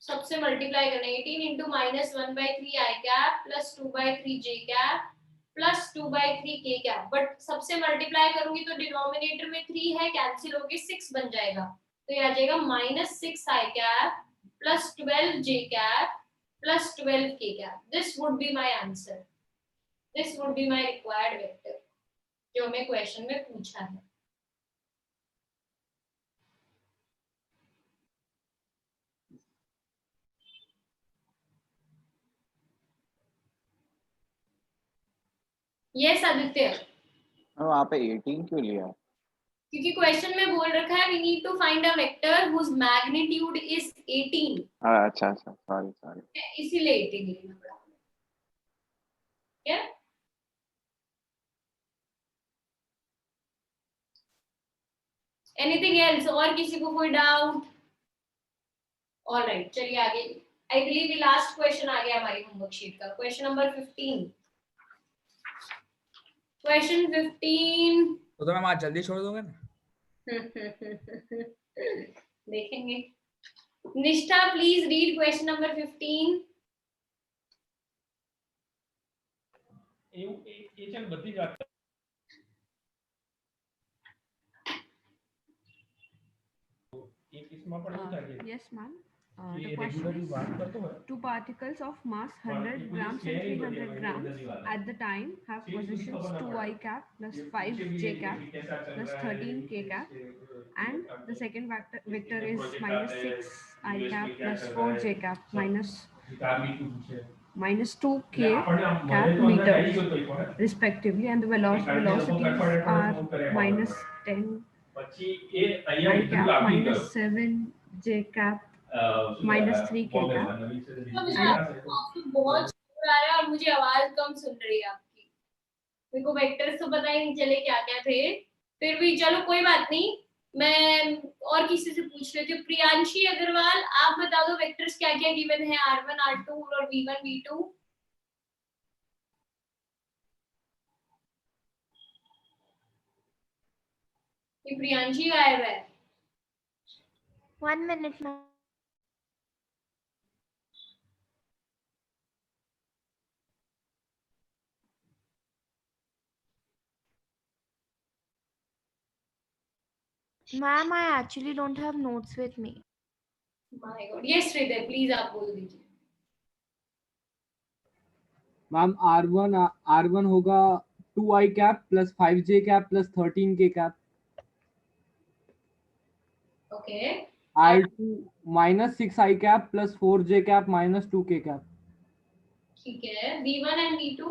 Speaker 1: सबसे मल्टीप्लाई करना है, 18 into -1/3 i cap plus 2/3 j cap plus 2/3 k cap, but सबसे multiply करूंगी तो denominator में 3 है, cancel होके 6 बन जाएगा, तो ये आ जाएगा -6 i cap plus 12 j cap plus 12 k cap. This would be my answer, this would be my required vector, जो हमें क्वेश्चन में पूछा है। यस आदित्य,
Speaker 12: वहाँ पे 18 क्यों लिया?
Speaker 1: क्योंकि क्वेश्चन में बोल रखा है we need to find a vector whose magnitude is 18।
Speaker 12: अच्छा अच्छा, सॉरी
Speaker 1: इसीलिए 18 लेना पड़ा। क्या एनीथिंग एल्स? और किसी को कोई डाउट? ऑलराइट, चलिए आगे। आई बिलीव ये लास्ट क्वेश्चन आ गया हमारी होमवर्क शीट का, क्वेश्चन नंबर 15। क्वेश्चन 15
Speaker 3: तो मैम आज जल्दी छोड़ दोगे ना?
Speaker 1: देखेंगे। निष्ठा प्लीज रीड क्वेश्चन नंबर 15।
Speaker 15: ये चल बदली जाता एक इसमें पढ़ना चाहिए।
Speaker 20: Yes, ma'am.
Speaker 15: ये
Speaker 20: The question
Speaker 15: regularly
Speaker 20: is
Speaker 15: बात करते हो?
Speaker 20: two particles of mass 100 grams and 300 grams at the time have positions 2i cap plus 5j cap plus 13k cap, and the second vector is minus 6i cap plus 4j cap minus 2k cap meters respectively, and the velocities are minus 10 I cap minus 7j cap minus 3k cap.
Speaker 1: बहुत शोर आ रहा है और मुझे आवाज कम सुन रही है आपकी। मेरे को वेक्टर्स तो पता ही नहीं चले क्या क्या थे, फिर भी चलो कोई बात नहीं, मैं और किसी से पूछ लेती हूँ। प्रियांशी अग्रवाल, आप बता दो वेक्टर्स क्या क्या गिवन है R1 R2 और V1 V2। ये प्रियांशी गायब है।
Speaker 5: 1 minute, ma'am. Ma'am, I actually don't have notes with me.
Speaker 1: My God, yes Shridhar please आप बोल दीजिए।
Speaker 4: मैम R1 होगा 2i cap plus 5j cap plus 13k cap.
Speaker 1: Okay.
Speaker 4: R2 minus 6i cap plus 4j cap minus 2k cap.
Speaker 1: ठीक है। V1 and V2?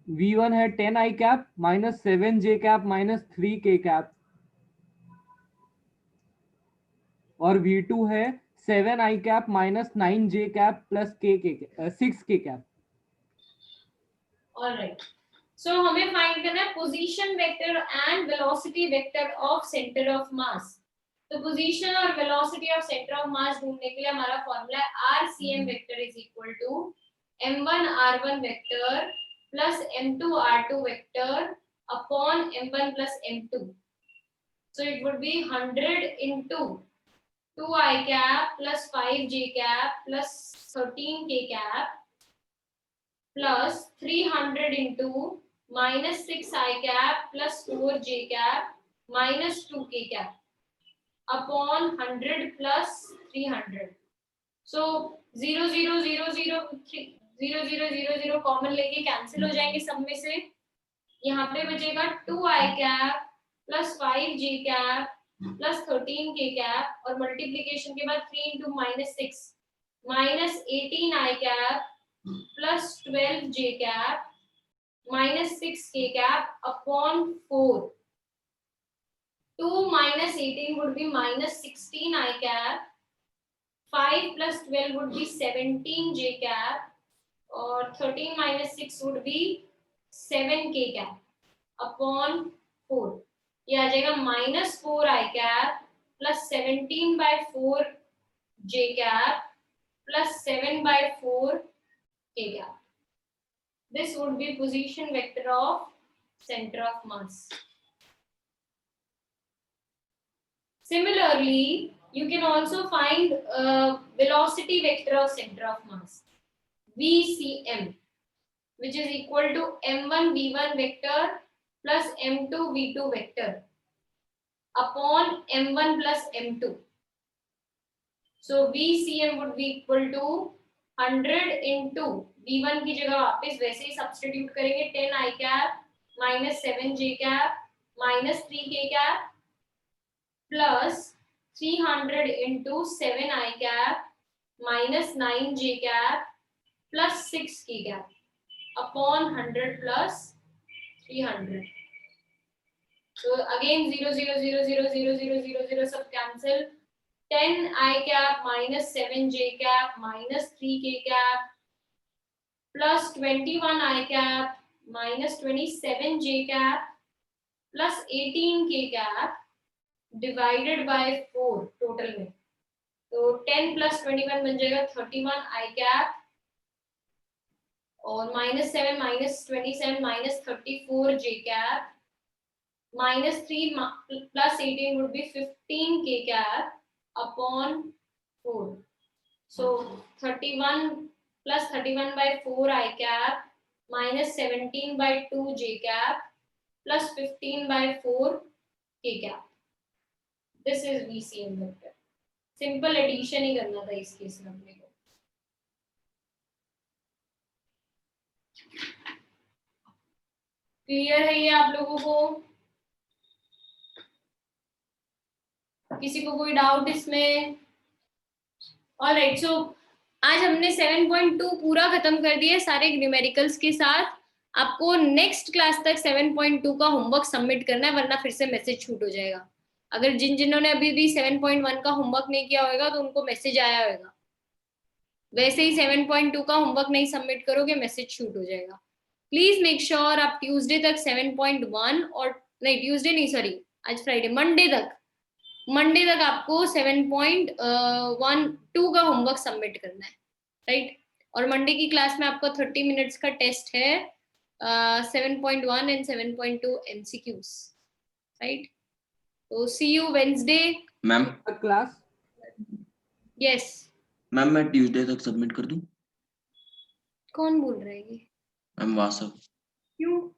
Speaker 4: V1 है 10i cap minus 7j cap minus 3k cap. और V2 है 7i cap minus 9j cap plus 6k cap.
Speaker 1: Alright, so हमें find करना है position vector and velocity vector of centre of mass. तो position और velocity of centre of mass ढूंढने के लिए हमारा फॉर्मूला है RCM vector is equal to M1 R1 vector plus M2 R2 vector upon M1 plus M2। So it would be 100 into 2i cap plus 5j cap plus 13k cap plus 300 into minus 6i cap plus 4j cap minus 2k cap upon 100 plus 300. So 0 0 0 0 0 0 0 0 common लेके cancel हो जाएंगे सब में से। यहाँ पे बचेगा 2i cap plus 5j cap plus 13k cap और मल्टीप्लीकेशन के बाद 3 into minus 6 minus 18i cap plus 12j cap minus 6k cap upon 4. 2 minus 18 would be minus 16i cap. 5 plus 12 would be 17j cap. और 13 minus 6 would be 7k cap upon 4. ये आ जाएगा minus 4i cap plus 17 by 4 j cap plus 7 by 4 k cap. This would be position vector of center of mass. Similarly, you can also find velocity vector of center of mass, VCM, which is equal to M1 V1 vector plus M2 V2 vector upon M1 plus M2. So VCM would be equal to 100 into V1 की जगह वापस वैसे ही substitute करेंगे 10i cap minus 7j cap minus 3k cap plus 300 into 7i cap minus 9j cap plus 6k cap upon 100 plus 300. So again 0 0 0 0 0 0 0 0 सब cancel. 10i cap minus 7j cap minus 3k cap plus 21i cap minus 27j cap plus 18k cap divided by 4 total में. तो 10 plus 21 बन जाएगा 31i cap और minus 7 minus 27 minus 34j cap minus 3 plus 18 would be 15k cap upon 4. So 31 plus 31 by 4 I cap minus 17 by 2 j cap plus 15 by 4 k cap. This is VCM vector. Simple addition ही करना था इस case में अपने को. Clear है ये आप लोगों को? किसी को कोई डाउट इसमें? ऑलराइट, सो आज हमने 7.2 पूरा खत्म कर दिया सारे न्यूमेरिकल्स के साथ. आपको नेक्स्ट क्लास तक 7.2 का होमवर्क सबमिट करना है, वरना फिर से मैसेज छूट हो जाएगा. अगर जिन्होंने अभी भी 7.1 का होमवर्क नहीं किया होगा तो उनको मैसेज आया होगा. वैसे ही 7.2 का होमवर्क नहीं सबमिट करोगे मैसेज छूट हो जाएगा. प्लीज मेक श्योर आप ट्यूसडे तक 7.1 और नहीं ट्यूसडे नहीं सॉरी आज फ्राइडे मंडे तक आपको 7.12 का होमवर्क सबमिट करना है, राइट. और मंडे की क्लास में आपका 30 मिनट्स का टेस्ट है 7.1 एंड 7.2 MCQs, राइट. तो see you Wednesday.
Speaker 10: Ma'am
Speaker 4: class.
Speaker 1: Yes
Speaker 10: ma'am मैं ट्यूसडे तक सबमिट कर दूं?
Speaker 1: कौन बोल रहा है ये?
Speaker 10: मैम वासव.
Speaker 1: क्यों?